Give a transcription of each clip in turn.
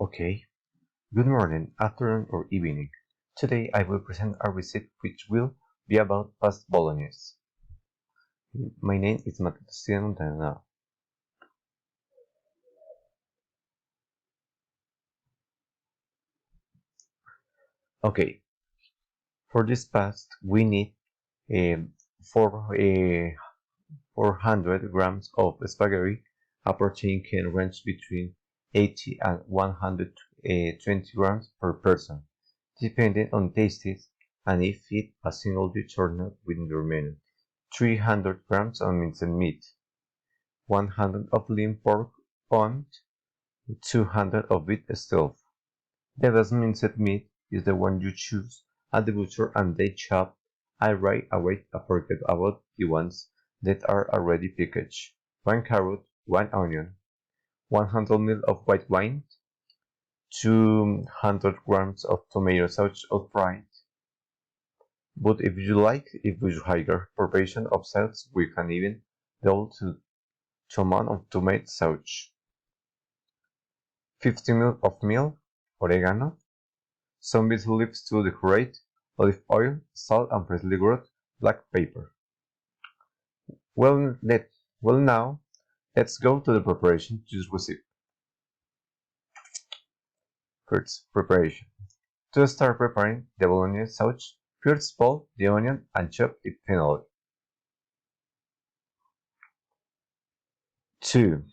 Okay, good morning, afternoon, or evening. Today I will present a recipe which will be about pasta bolognese. My name is Mateo. Okay, for this pasta we need um, 400 grams of spaghetti. A protein can range between 80 and 120 grams per person, depending on tastes and if it a single dish or not within your menu. 300 grams of minced meat, 100 of lean pork pound, 200 of beef stew. The best minced meat is the one you choose at the butcher and they chop. I right away forget about the ones that are already packaged. 1 carrot, 1 onion, 100 ml of white wine, 200 grams of tomato sauce or fried. But if you like, if you higher proportion of sauce, we can even double to amount of tomato sauce. 50 ml of milk, oregano, some basil leaves to decorate, olive oil, salt and freshly ground black pepper. Well, now, let's go to the preparation to this recipe. First, preparation. To start preparing the bolognese sauce, first boil the onion and chop it finely. 2.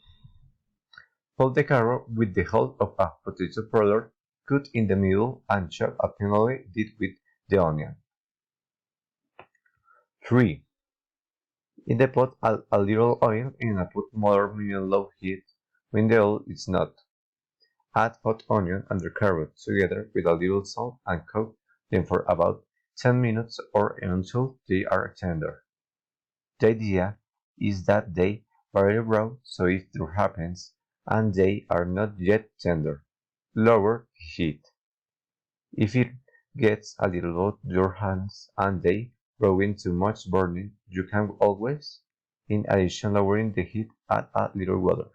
Fold the carrot with the help of a potato peeler, cut in the middle and chop finely did with the onion. 3. In the pot, add a little oil and put moderate medium low heat. When the oil is not, add hot onion and the carrot together with a little salt and cook them for about 10 minutes or until they are tender. The idea is that they very brown, so if there happens and they are not yet tender, lower the heat. If it gets a little hot your hands and they grow into much burning, you can always, in addition lowering the heat, add a little water.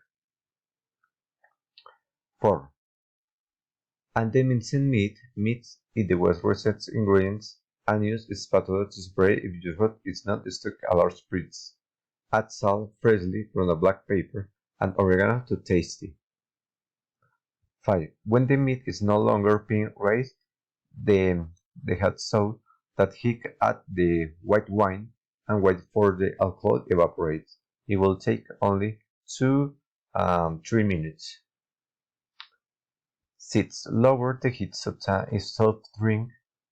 4. And the minced meat, mix in the West recet's ingredients and use a spatula to spray if your food is not stuck a large spritz. Add salt freshly from a black pepper and oregano to tasty. 5. When the meat is no longer being raised, the hot sauce that he add the white wine and wait for the alcohol evaporates. It will take only 3 minutes. 6. Lower the heat to a soft drink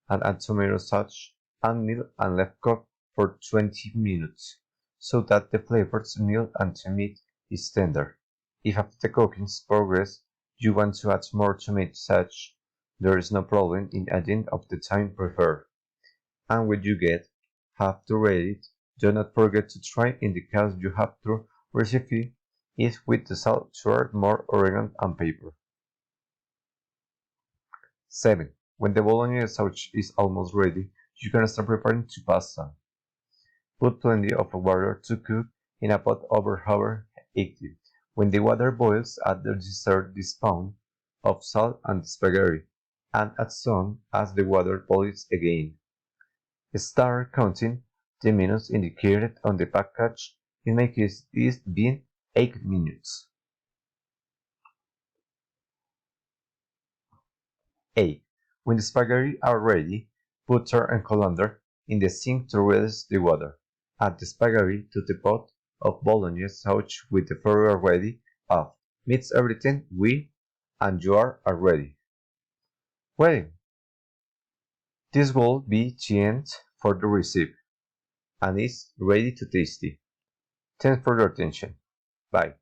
and add tomato sauce and milk and let cook for 20 minutes so that the flavors milk and the meat is tender. If after the cooking's progress you want to add more tomato sauce, there is no problem in adding of the time preferred. And when you get half to ready, do not forget to try in the case you have to recipe it with the salt to add more oregano and pepper. 7. When the bolognese sauce is almost ready, you can start preparing the pasta. Put plenty of water to cook in a pot over 80. When the water boils, add the dessert spoon of salt and spaghetti, and as soon as the water boils again, start counting the minutes indicated on the package. In my case, this being 8 minutes. 8. When the spaghetti are ready, put thyme and colander in the sink to release the water. Add the spaghetti to the pot of bolognese sauce with the fire ready off. Mix everything and you are ready. Well, this will be the end for the recipe and is ready to tasty. Thanks for your attention. Bye.